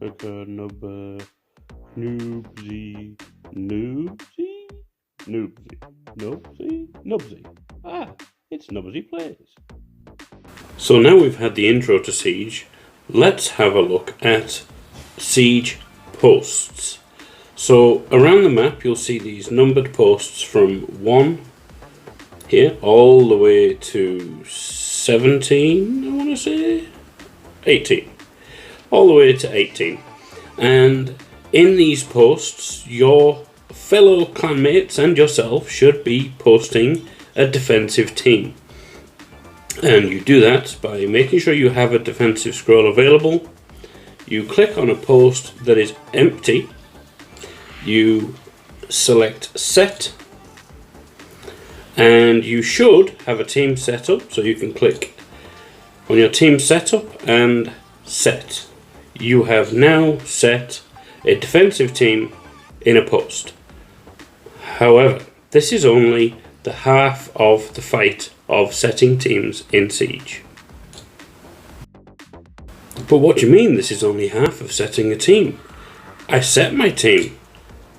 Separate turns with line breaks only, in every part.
Nubba, Noobsy, Noobsy, Noobsy, Noobsy, Nubsy. Ah, it's Nubsy Plays. So now we've had the intro to Siege, let's have a look at Siege posts. So around the map you'll see these numbered posts from 1 here all the way to 17, I want to say 18, all the way to 18. And in these posts your fellow clanmates and yourself should be posting a defensive team. And you do that by making sure you have a defensive scroll available. You click on a post that is empty. You select set. And you should have a team set up. So you can click on your team setup and set. You have now set a defensive team in a post. However, this is only the half of the fight of setting teams in Siege. But what do you mean this is only half of setting a team? I set my team.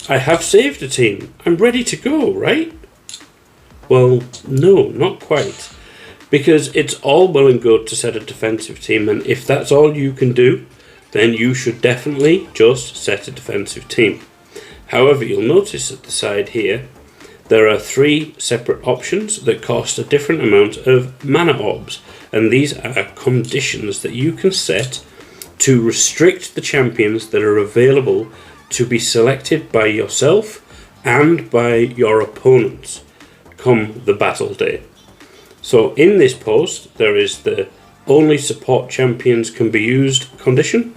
I have saved a team. I'm ready to go, right? Well, no, not quite. Because it's all well and good to set a defensive team, and if that's all you can do, then you should definitely just set a defensive team. However, you'll notice at the side here there are 3 separate options that cost a different amount of mana orbs, and these are conditions that you can set to restrict the champions that are available to be selected by yourself and by your opponents come the battle day. So in this post there is the only support champions can be used condition,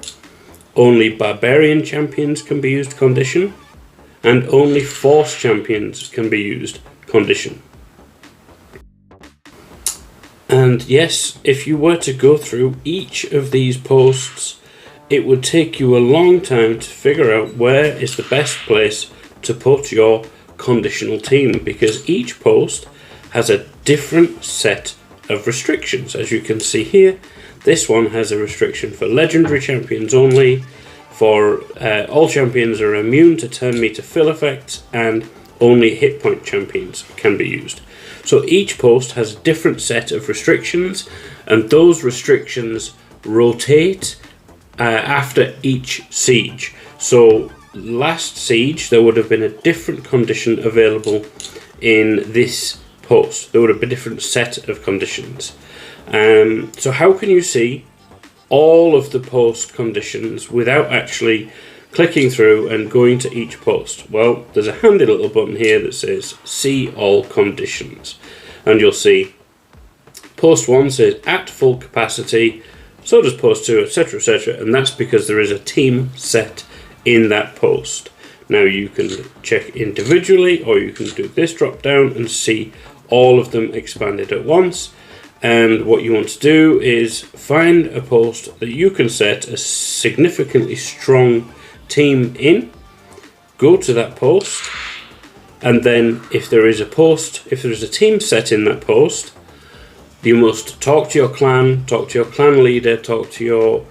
only barbarian champions can be used condition, and only force champions can be used condition. And yes, if you were to go through each of these posts, it would take you a long time to figure out where is the best place to put your conditional team, because each post has a different set of restrictions. As you can see here, this one has a restriction for legendary champions only, for all champions are immune to turn meter fill effects, and only hit point champions can be used. So each post has a different set of restrictions, and those restrictions rotate after each siege. So last siege there would have been a different condition available in this post. There would have been a different set of conditions. So how can you see all of the post conditions without actually clicking through and going to each post? Well, there's a handy little button here that says see all conditions, and you'll see post 1 says at full capacity, so does post 2, etc, etc, and that's because there is a team set in that post. Now you can check individually, or you can do this drop down and see all of them expanded at once. And what you want to do is find a post that you can set a significantly strong team in, go to that post, and then if there is a team set in that post, you must talk to your clan leader, talk to your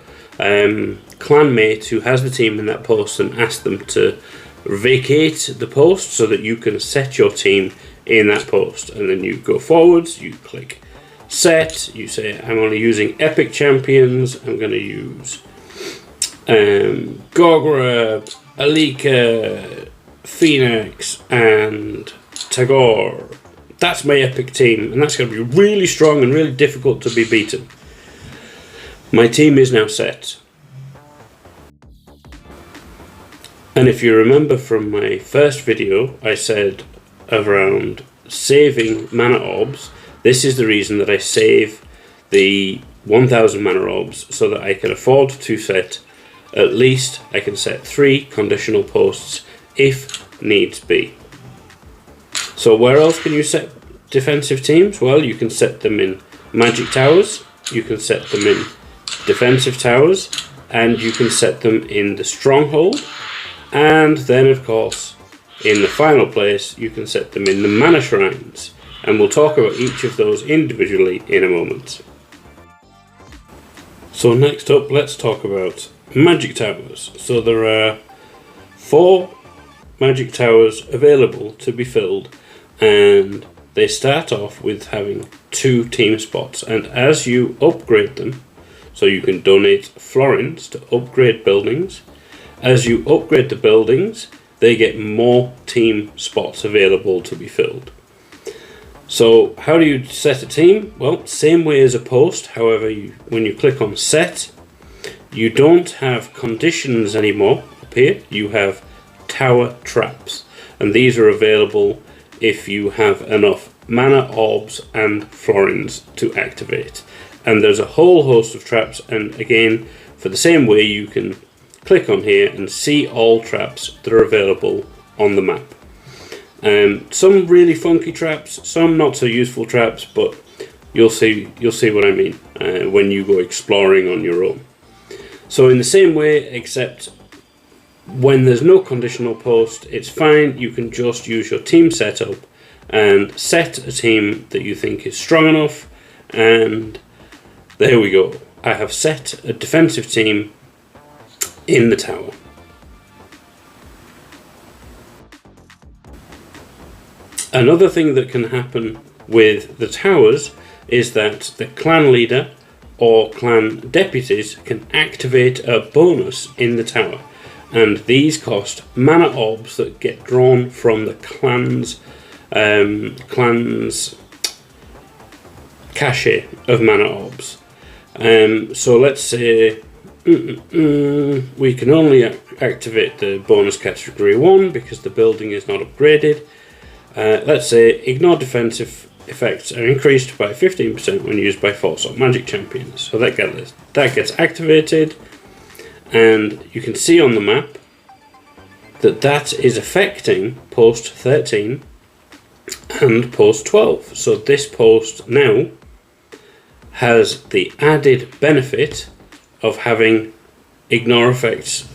clan mate who has the team in that post, and ask them to vacate the post so that you can set your team in that post. And then you go forwards, you click set, you say I'm only using epic champions, I'm going to use Gorgra, Alika, Phoenix and Tagore. That's my epic team, and that's going to be really strong and really difficult to be beaten. My team is now set. And if you remember from my first video, I said around saving mana orbs, this is the reason that I save the 1000 mana orbs, so that I can afford to set at least, I can set 3 conditional posts if needs be. So where else can you set defensive teams? Well, you can set them in magic towers, you can set them in defensive towers, and you can set them in the stronghold, and then of course in the final place you can set them in the mana shrines, and we'll talk about each of those individually in a moment. So next up, let's talk about magic towers. So there are 4 magic towers available to be filled, and they start off with having 2 team spots, and as you upgrade them, so you can donate florins to upgrade buildings, as you upgrade the buildings they get more team spots available to be filled. So how do you set a team? Well, same way as a post, however when you click on set, you don't have conditions anymore up here, you have tower traps, and these are available if you have enough mana orbs and florins to activate. And there's a whole host of traps, and again, for the same way, you can click on here and see all traps that are available on the map. Some really funky traps, some not so useful traps, but you'll see what I mean when you go exploring on your own. So in the same way, except when there's no conditional post, it's fine, you can just use your team setup and set a team that you think is strong enough, and there we go. I have set a defensive team in the tower. Another thing that can happen with the towers is that the clan leader or clan deputies can activate a bonus in the tower, and these cost mana orbs that get drawn from the clan's cache of mana orbs. So let's say we can only activate the bonus category 1 because the building is not upgraded. Let's say ignore defensive effects are increased by 15% when used by force or magic champions. So that gets activated, and you can see on the map that is affecting post 13 and post 12. So this post now has the added benefit of having ignore defense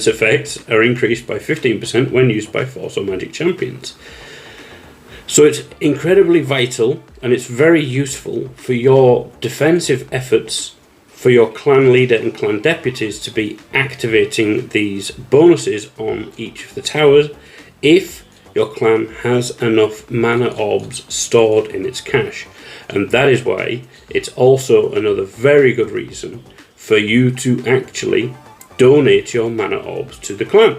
effects are increased by 15% when used by force or magic champions. So it's incredibly vital, and it's very useful for your defensive efforts, for your clan leader and clan deputies to be activating these bonuses on each of the towers if your clan has enough mana orbs stored in its cache. And that is why it's also another very good reason for you to actually donate your mana orbs to the clan.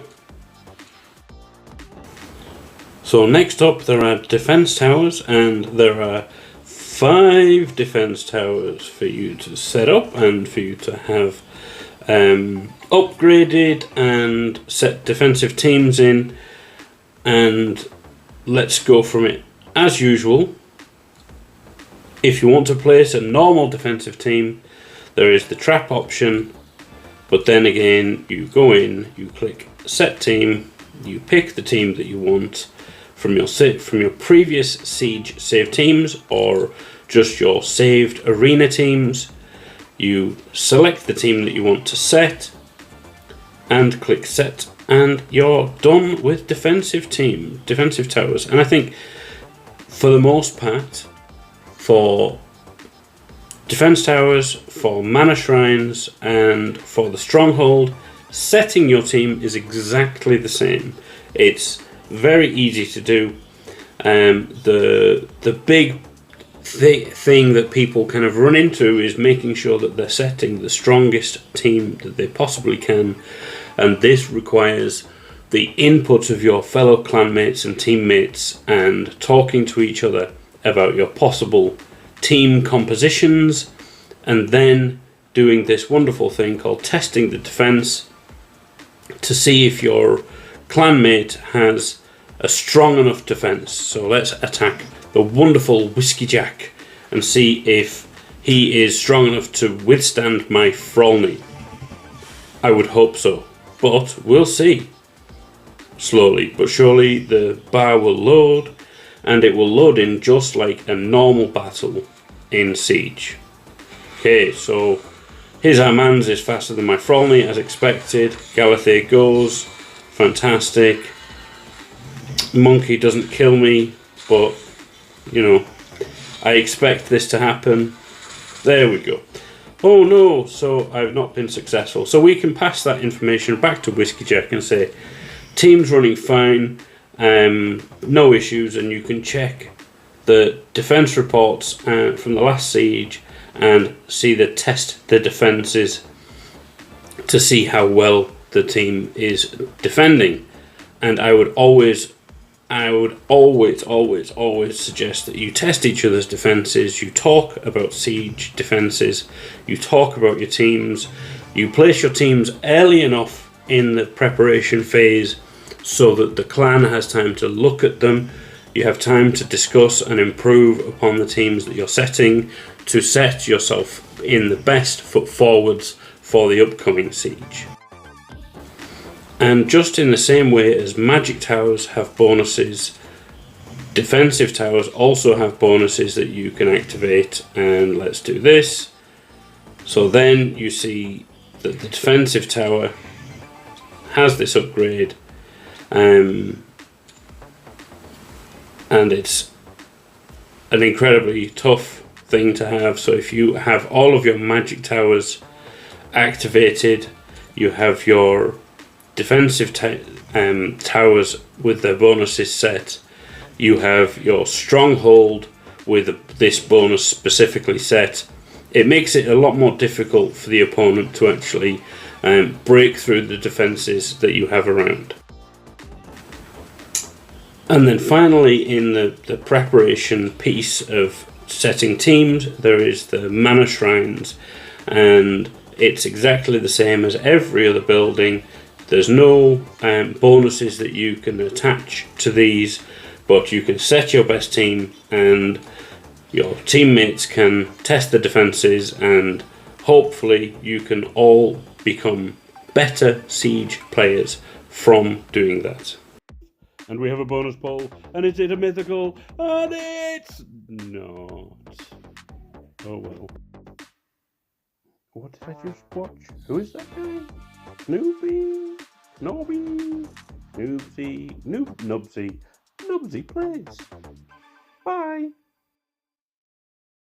So next up there are defense towers, and there are 5 defense towers for you to set up and for you to have upgraded and set defensive teams in. And let's go from it. As usual, if you want to place a normal defensive team, there is the trap option, but then again you go in, you click set team, you pick the team that you want from your previous siege save teams or just your saved arena teams. You select the team that you want to set and click set, and you're done with defensive towers. And I think for the most part, for defense towers, for mana shrines, and for the stronghold, setting your team is exactly the same. It's very easy to do. The big thing that people kind of run into is making sure that they're setting the strongest team that they possibly can, and this requires the input of your fellow clanmates and teammates and talking to each other about your possible team compositions, and then doing this wonderful thing called testing the defense to see if your clanmate has a strong enough defense. So let's attack the wonderful Whiskey Jack and see if he is strong enough to withstand my Frolny. I would hope so, but we'll see. Slowly but surely the bar will load, and it will load in just like a normal battle in Siege. Okay, so his Armands is faster than my Frolny as expected. Galathea goes, fantastic. Monkey doesn't kill me, but you know, I expect this to happen. There we go. oh no, so I've not been successful. So we can pass that information back to Whiskey Jack and say, team's running fine, no issues, and you can check the defense reports from the last siege and test the defenses to see how well the team is defending. And I would always suggest that you test each other's defenses, you talk about siege defenses, you talk about your teams, you place your teams early enough in the preparation phase so that the clan has time to look at them, you have time to discuss and improve upon the teams that you're setting to set yourself in the best foot forwards for the upcoming siege. And just in the same way as magic towers have bonuses, defensive towers also have bonuses that you can activate. And let's do this. So then you see that the defensive tower has this upgrade, and it's an incredibly tough thing to have. So if you have all of your magic towers activated, you have your defensive towers with their bonuses set, you have your stronghold with this bonus specifically set, it makes it a lot more difficult for the opponent to actually break through the defenses that you have around. And then finally, in the preparation piece of setting teams, there is the mana shrines, and it's exactly the same as every other building. There's no bonuses that you can attach to these, but you can set your best team and your teammates can test the defenses, and hopefully you can all become better siege players from doing that. And we have a bonus poll, and is it a mythical? And it's not. Oh well. What did I just watch? Who is that guy? Snoopy? Nobby? Nubsy plays. Bye.